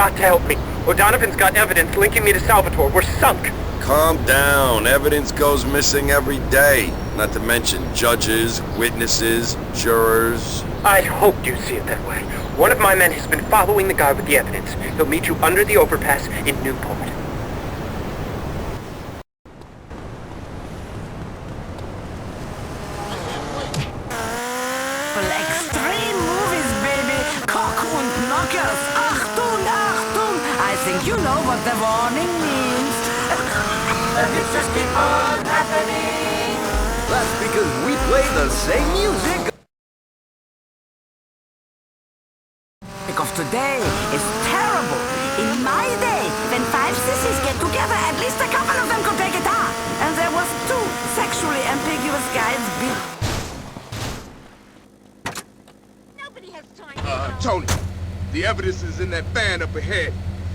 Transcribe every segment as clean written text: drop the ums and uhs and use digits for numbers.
got to help me. O'Donovan's got evidence linking me to Salvatore. We're sunk. Calm down. Evidence goes missing every day. Not to mention judges, witnesses, jurors. I hoped you'd see it that way. One of my men has been following the guy with the evidence. He'll meet you under the overpass in Newport. Extreme movies, baby. Cock und knockers. Achtung, Achtung. I think you know what the warning means. It's just keep on happening. That's because we play the same music. Of today is terrible. In my day, when 5 sissies get together, at least a couple of them could play guitar. And there was 2 sexually ambiguous guys Nobody has time. Tony, the evidence is in that van up ahead.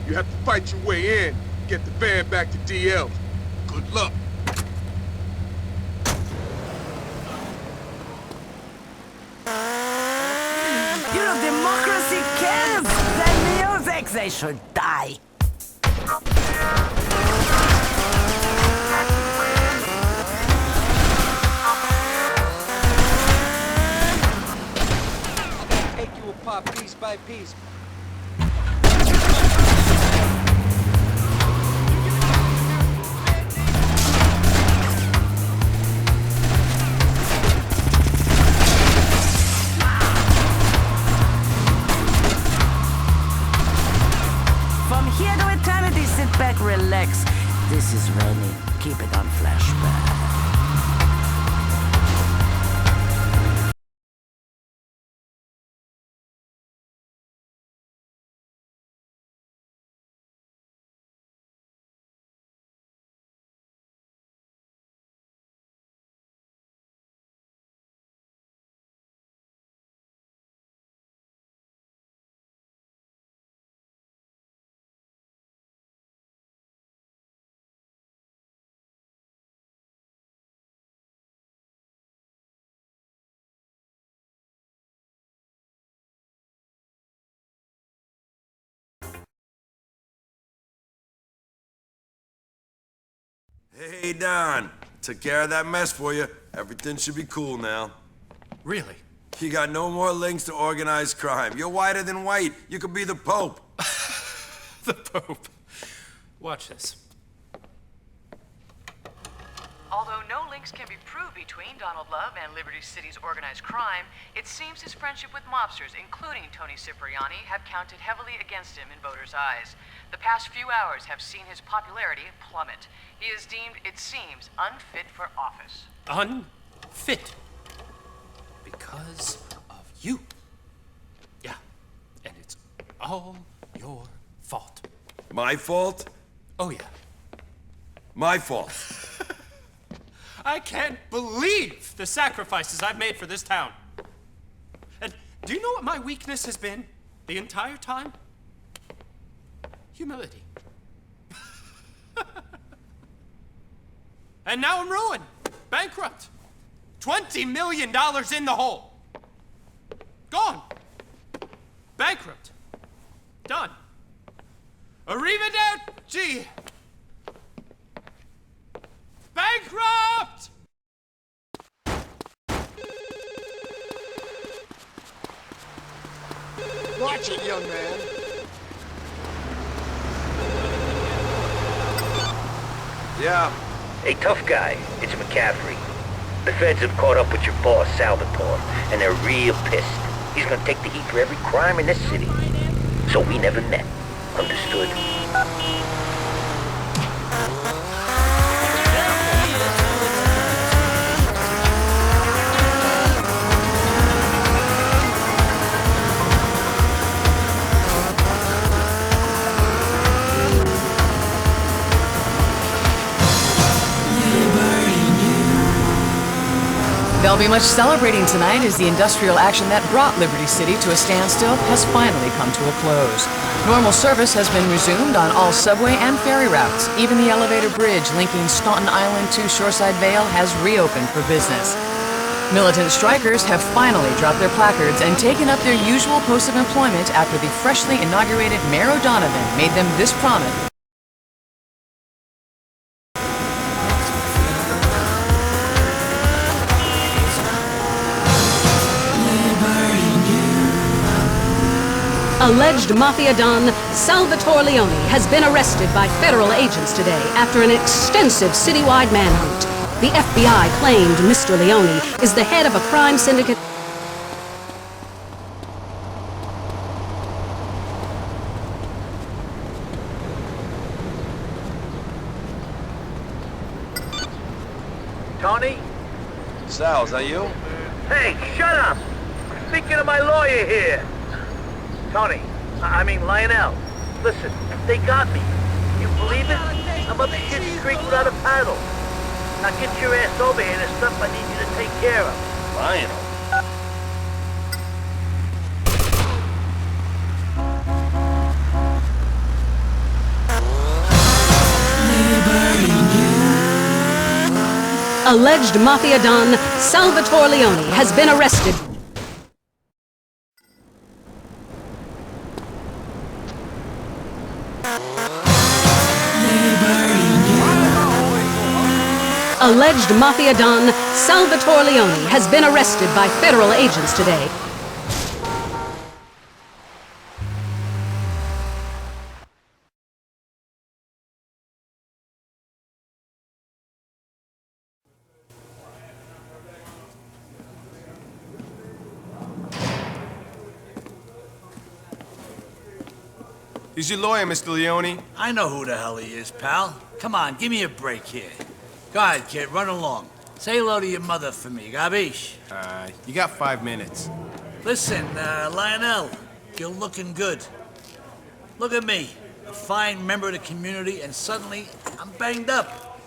You have to fight your way in, get the van back to DL. Good luck. You know, democracy kills the music. They should die. Take you apart piece by piece. From here to eternity, sit back, relax. This is Rennie. Keep it on flashback. Hey, Don. Took care of that mess for you. Everything should be cool now. Really? You got no more links to organized crime. You're whiter than white. You could be the Pope. The Pope. Watch this. Although no links can be proved between Donald Love and Liberty City's organized crime, it seems his friendship with mobsters, including Tony Cipriani, have counted heavily against him in voters' eyes. The past few hours have seen his popularity plummet. He is deemed, it seems, unfit for office. Unfit. Because of you. Yeah. And it's all your fault. My fault? Oh, yeah. My fault. I can't believe the sacrifices I've made for this town. And do you know what my weakness has been the entire time? Humility. And now I'm ruined, bankrupt, $20 million in the hole. Gone. Bankrupt. Done. Arrivederci. Bankrupt! Watch it, young man. Yeah. Hey, tough guy, it's McCaffrey. The feds have caught up with your boss, Salvatore, and they're real pissed. He's gonna take the heat for every crime in this city. So we never met. Understood? There'll be much celebrating tonight as the industrial action that brought Liberty City to a standstill has finally come to a close. Normal service has been resumed on all subway and ferry routes. Even the elevator bridge linking Staunton Island to Shoreside Vale has reopened for business. Militant strikers have finally dropped their placards and taken up their usual post of employment after the freshly inaugurated Mayor O'Donovan made them this promise. Alleged mafia don Salvatore Leone has been arrested by federal agents today after an extensive citywide manhunt. The FBI claimed Mr. Leone is the head of a crime syndicate. Tony? Sal, is that you? Hey, shut up! I'm thinking of my lawyer here. Tony, I mean Lionel. Listen, they got me. You believe it? I'm up shit creek without a paddle. Now get your ass over here. There's stuff I need you to take care of. Lionel? Alleged mafia don Salvatore Leone has been arrested. Alleged mafia don Salvatore Leone has been arrested by federal agents today. He's your lawyer, Mr. Leone. I know who the hell he is, pal. Come on, give me a break here. Go ahead, kid, run along. Say hello to your mother for me, gabish? You got 5 minutes. Listen, Lionel, you're looking good. Look at me, a fine member of the community, and suddenly I'm banged up.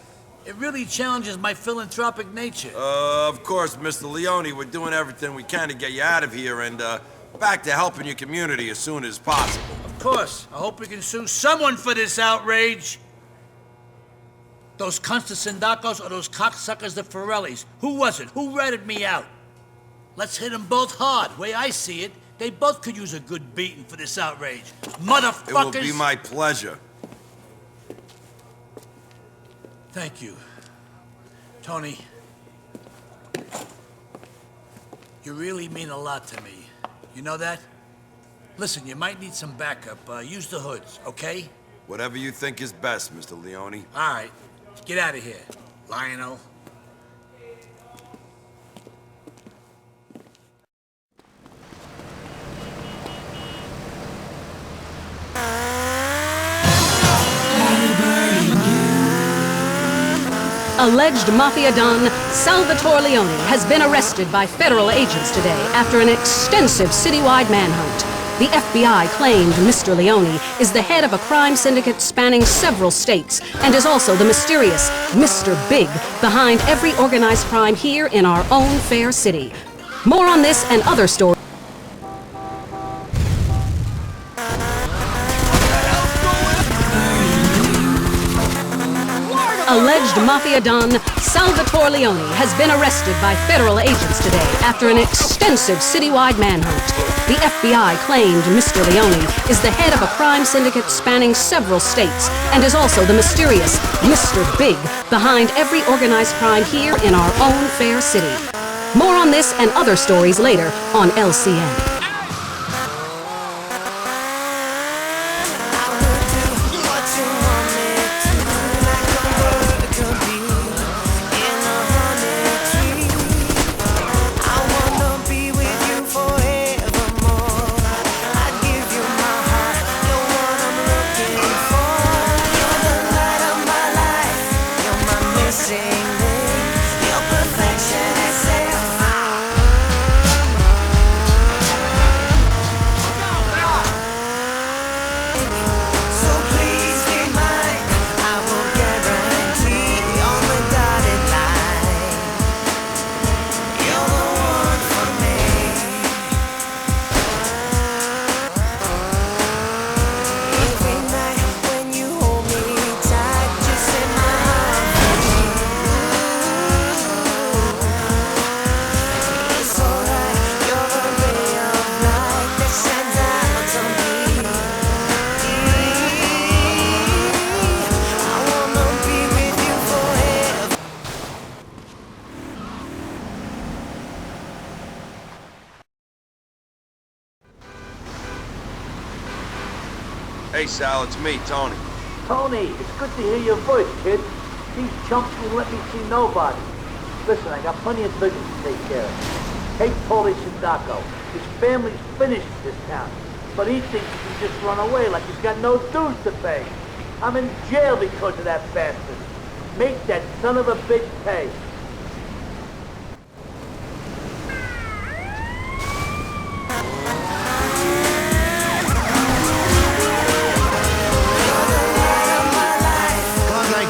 It really challenges my philanthropic nature. Of course, Mr. Leone, we're doing everything we can to get you out of here and, back to helping your community as soon as possible. Of course, I hope we can sue someone for this outrage. Those Constantindacos or those cocksuckers, the Forellis? Who was it? Who ratted me out? Let's hit them both hard. Way I see it, they both could use a good beating for this outrage. Motherfuckers! It will be my pleasure. Thank you. Tony, you really mean a lot to me. You know that? Listen, you might need some backup. Use the hoods, okay? Whatever you think is best, Mr. Leone. All right. Get out of here, Lionel. Alleged mafia don Salvatore Leone has been arrested by federal agents today after an extensive citywide manhunt. The FBI claimed Mr. Leone is the head of a crime syndicate spanning several states and is also the mysterious Mr. Big behind every organized crime here in our own fair city. More on this and other stories. Alleged mafia don Salvatore Leone has been arrested by federal agents today after an extensive citywide manhunt. The FBI claimed Mr. Leone is the head of a crime syndicate spanning several states and is also the mysterious Mr. Big behind every organized crime here in our own fair city. More on this and other stories later on LCN. Sal, it's me, Tony. Tony, it's good to hear your voice, kid. These chumps won't let me see nobody. Listen, I got plenty of business to take care of. Take Paulie Sindaco. His family's finished this town. But he thinks he can just run away like he's got no dues to pay. I'm in jail because of that bastard. Make that son of a bitch pay.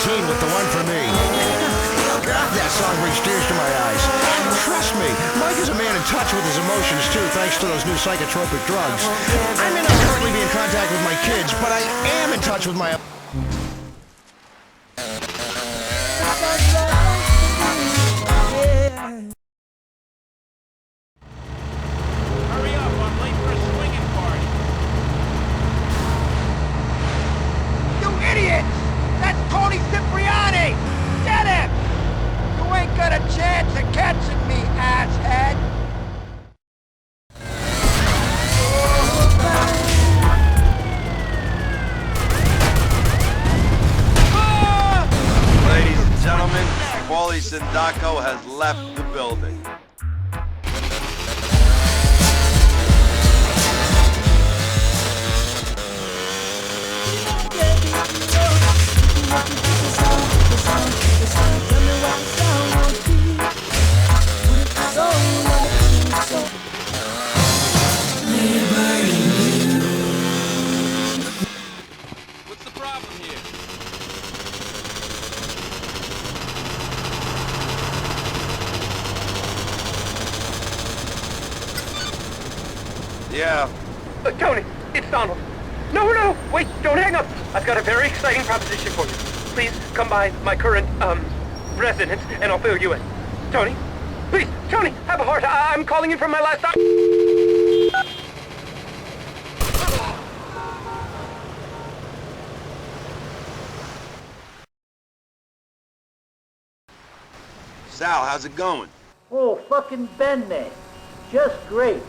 With the one for me. God, that song brings tears to my eyes. Trust me, Mike is a man in touch with his emotions too, thanks to those new psychotropic drugs. I may not currently be in contact with my kids, but I am in touch with my... Hurry up, I'm late for a swinging party. You idiots! That's Tony Cipriani! Get him! You ain't got a chance of catching me, asshead! Ladies and gentlemen, Paulie Sindaco has left the building. What's the problem here? Yeah. Tony, it's Donald. No, wait, don't hang up. I've got a very exciting proposition for you. Please come by my current, residence, and I'll fill you in. Tony, please, Tony, have a heart. I'm calling you from my last... Sal, how's it going? Oh, fucking Ben there. Just great.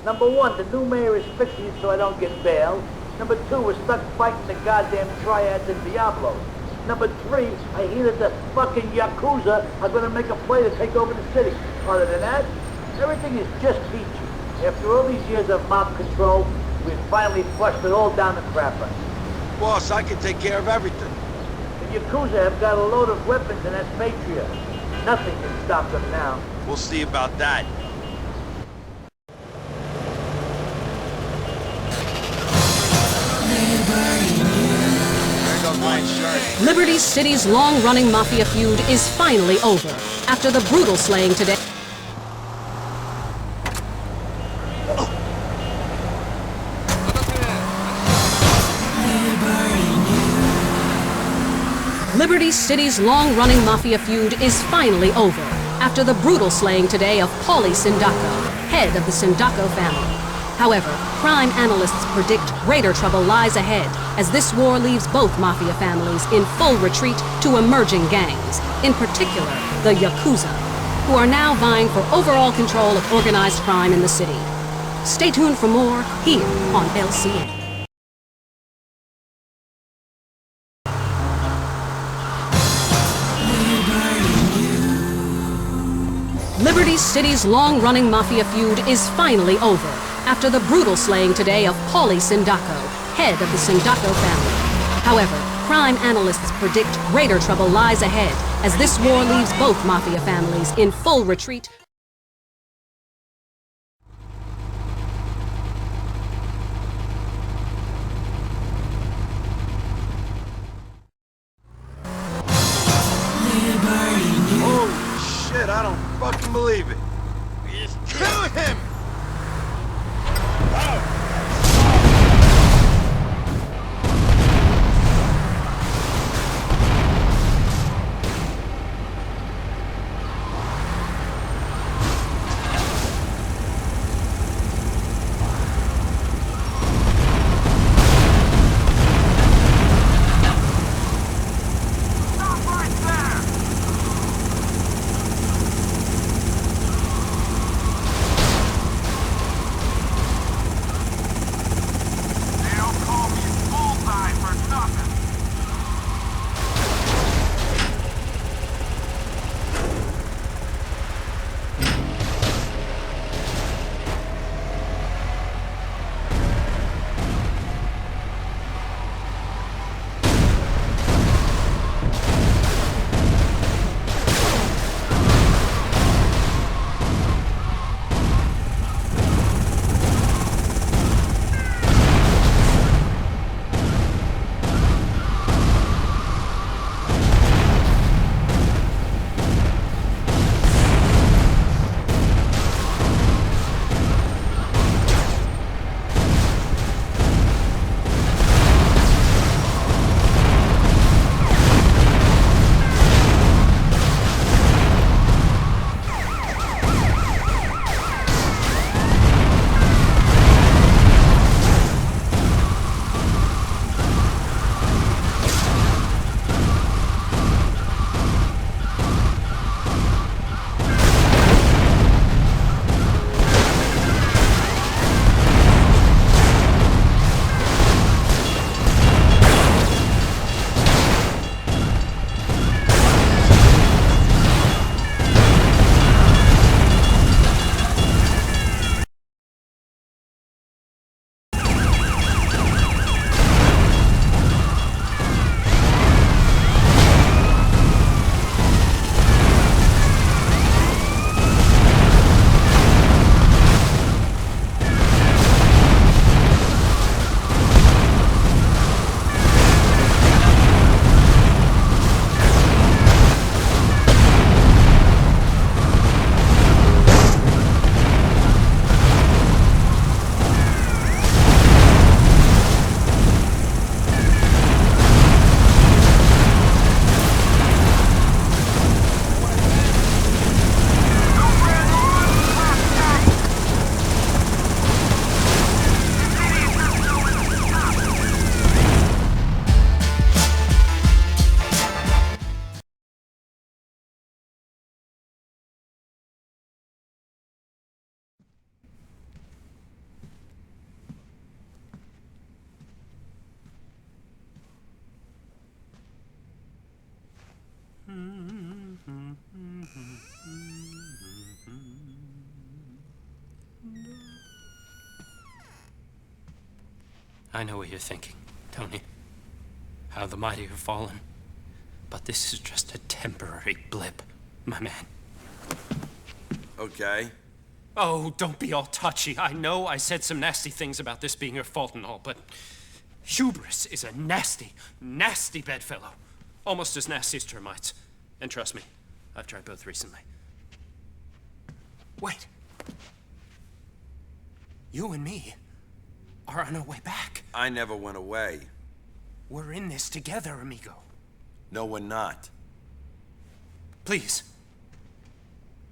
Number one, the new mayor is fixing it so I don't get bail. Number two, we're stuck fighting the goddamn triads and Diablos. Number three, I hear that the fucking Yakuza are gonna make a play to take over the city. Other than that, everything is just peachy. After all these years of mob control, we've finally flushed it all down the crapper. Boss, I can take care of everything. The Yakuza have got a load of weapons and that's Patriot. Nothing can stop them now. We'll see about that. Liberty City's long-running mafia feud is finally over after the brutal slaying today. Liberty City's long-running mafia feud is finally over after the brutal slaying today of Paulie Sindaco, head of the Sindaco family. However, crime analysts predict greater trouble lies ahead as this war leaves both mafia families in full retreat to emerging gangs, in particular the Yakuza, who are now vying for overall control of organized crime in the city. Stay tuned for more here on LCA. Liberty City's long-running mafia feud is finally over after the brutal slaying today of Paulie Sindaco, head of the Sindaco family. However, crime analysts predict greater trouble lies ahead as this war leaves both mafia families in full retreat. Holy shit, I don't fucking believe it. Just kill him! I know what you're thinking, Tony. How the mighty have fallen. But this is just a temporary blip, my man. Okay. Oh, don't be all touchy. I know I said some nasty things about this being your fault and all, but hubris is a nasty, nasty bedfellow. Almost as nasty as termites. And trust me, I've tried both recently. Wait. You and me are on our way back. I never went away. We're in this together, amigo. No, we're not. Please.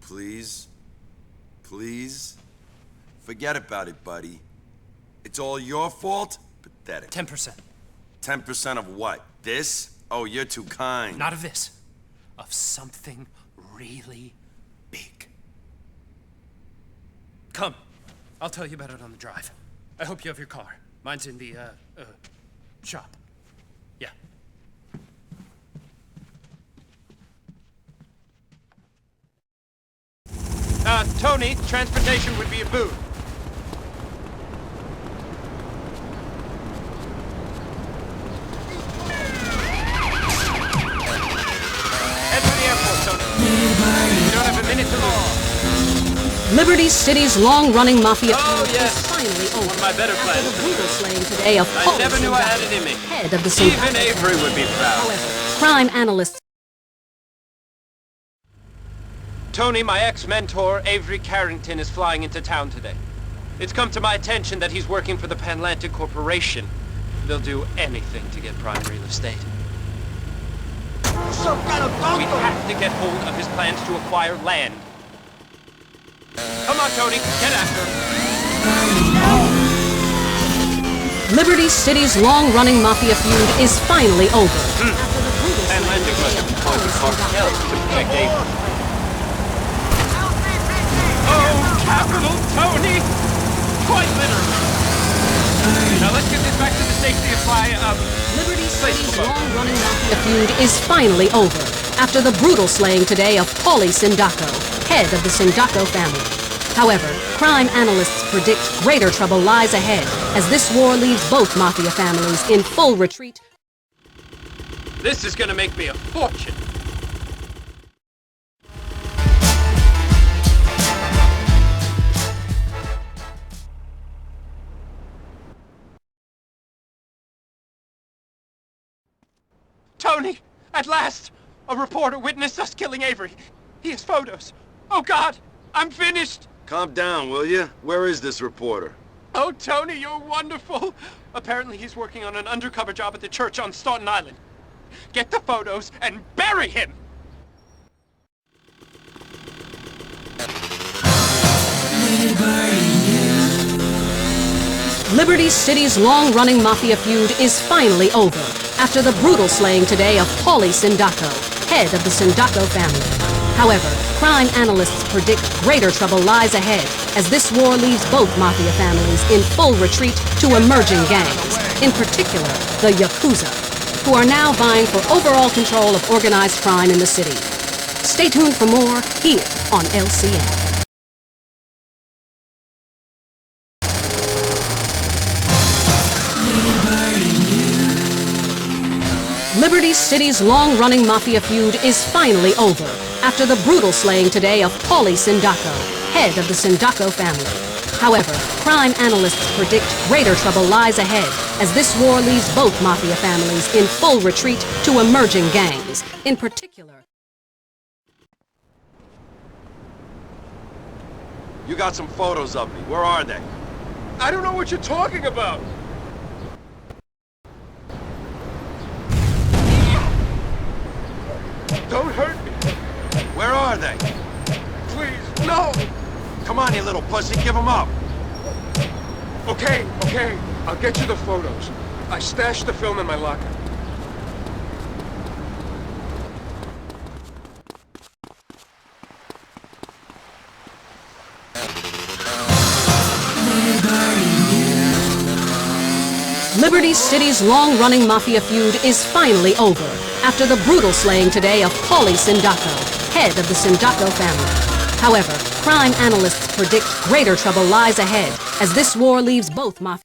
Please? Please? Forget about it, buddy. It's all your fault? Pathetic. 10%. 10% of what? This? Oh, you're too kind. Not of this. Of something really big. Come. I'll tell you about it on the drive. I hope you have your car. Mine's in the, shop. Yeah. Tony, transportation would be a boon. Head for the airport, Tony. You don't have a minute to lose. Liberty City's long-running mafia Oh, feud yes. is finally over. One of my better After plans. the brutal slaying today of I never knew I had it in me. head of the Even Avery would be proud. However, crime analysts Tony, my ex-mentor, Avery Carrington, is flying into town today. It's come to my attention that he's working for the Panlantic Corporation. They'll do anything to get prime real estate. Some kind of We have to get hold of his plans to acquire land. Come on, Tony, get after him. Liberty City's long-running mafia feud is finally over. Panlantic must have caused a cartel to protect Avery. Oh, capital Tony! Quite literally. Now let's get this back to the safety of my, Liberty City's long-running mafia feud is finally over after the brutal slaying today of Paulie Sindaco, head of the Sindaco family. However, crime analysts predict greater trouble lies ahead as this war leaves both mafia families in full retreat. This is gonna make me a fortune. Tony! At last! A reporter witnessed us killing Avery. He has photos. Oh, God! I'm finished! Calm down, will you? Where is this reporter? Oh, Tony, you're wonderful! Apparently he's working on an undercover job at the church on Staunton Island. Get the photos and bury him! Liberty City's long-running mafia feud is finally over after the brutal slaying today of Paulie Sindaco, head of the Sindaco family. However, crime analysts predict greater trouble lies ahead as this war leaves both mafia families in full retreat to emerging gangs, in particular the Yakuza, who are now vying for overall control of organized crime in the city. Stay tuned for more here on LCN. Liberty City's long-running mafia feud is finally over after the brutal slaying today of Paulie Sindaco, head of the Sindaco family. However, crime analysts predict greater trouble lies ahead as this war leaves both mafia families in full retreat to emerging gangs, in particular. You got some photos of me. Where are they? I don't know what you're talking about. Don't hurt me. Where are they? Please, no. Come on, you little pussy, give them up. Okay. I'll get you the photos. I stashed the film in my locker. Liberty City's long-running mafia feud is finally over after the brutal slaying today of Paulie Sindaco, head of the Sindaco family. However, crime analysts predict greater trouble lies ahead as this war leaves both mafia.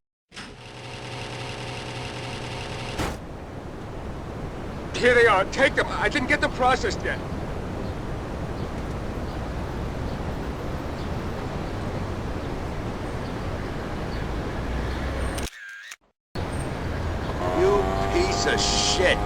Here they are. Take them. I didn't get them processed yet. You piece of shit.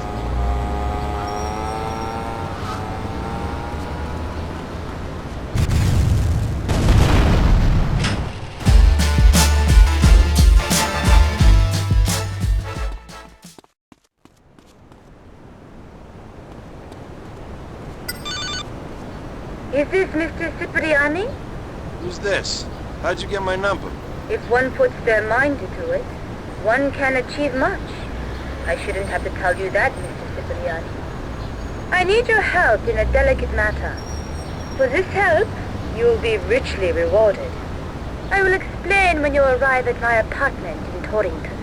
Is this Mr. Cipriani? Who's this? How'd you get my number? If one puts their mind to it, one can achieve much. I shouldn't have to tell you that, Mr. Cipriani. I need your help in a delicate matter. For this help, you will be richly rewarded. I will explain when you arrive at my apartment in Torrington.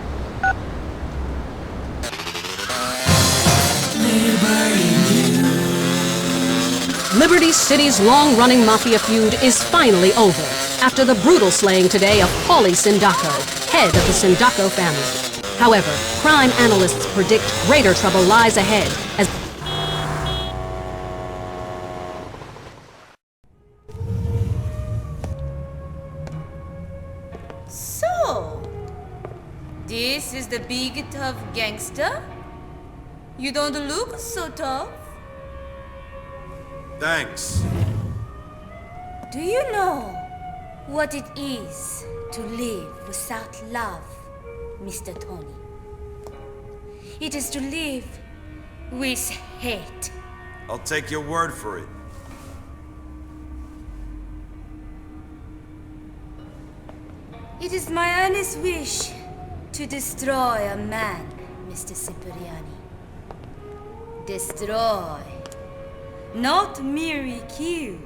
Liberty City's long-running mafia feud is finally over after the brutal slaying today of Paulie Sindaco, head of the Sindaco family. However, crime analysts predict greater trouble lies ahead as So, this is the big tough gangster? You don't look so tough. Thanks. Do you know what it is to live without love, Mr. Tony? It is to live with hate. I'll take your word for it. It is my earnest wish to destroy a man, Mr. Cipriani. Destroy. Not merely kill.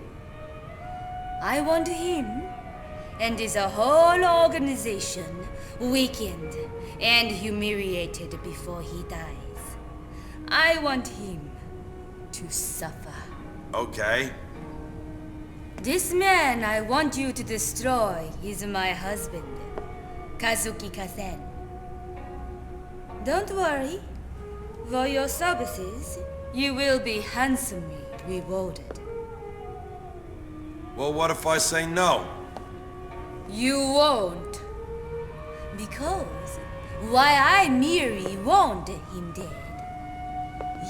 I want him and his whole organization weakened and humiliated before he dies. I want him to suffer. Okay. This man I want you to destroy is my husband, Kazuki Kazen. Don't worry. For your services, you will be handsomely rewarded. Well, what if I say no? You won't. Because while I merely want him dead,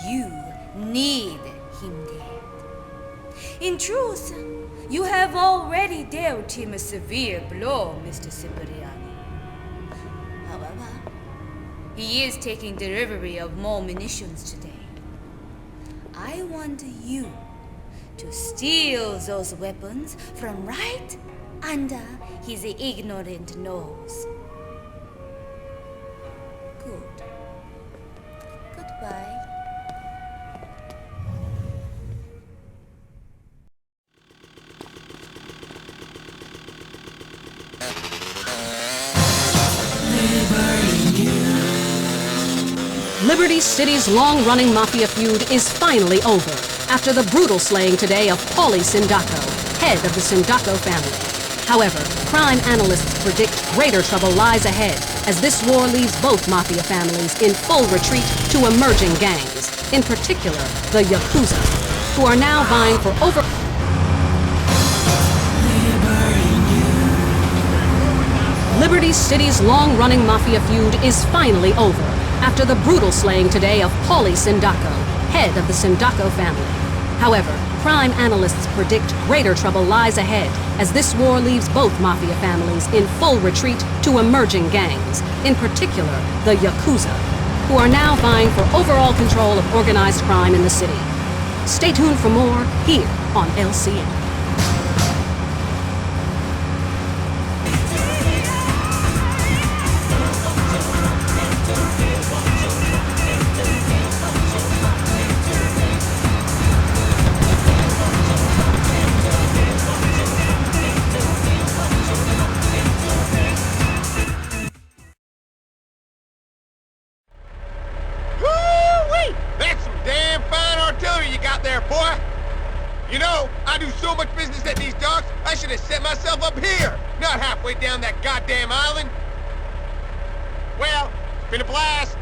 you need him dead. In truth, you have already dealt him a severe blow, Mr. Cipriani. However, he is taking delivery of more munitions today. I want you to steal those weapons from right under his ignorant nose. Good. Goodbye. Liberty City's long-running mafia feud is finally over after the brutal slaying today of Paulie Sindaco, head of the Sindaco family. However, crime analysts predict greater trouble lies ahead as this war leaves both mafia families in full retreat to emerging gangs, in particular the Yakuza, who are now vying for over... Liberty City's long-running mafia feud is finally over after the brutal slaying today of Paulie Sindaco, head of the Sindaco family. However, crime analysts predict greater trouble lies ahead as this war leaves both mafia families in full retreat to emerging gangs, in particular the Yakuza, who are now vying for overall control of organized crime in the city. Stay tuned for more here on LCN. You know, I do so much business at these docks, I should have set myself up here, not halfway down that goddamn island. Well, it's been a blast.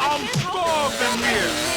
I'm starving here.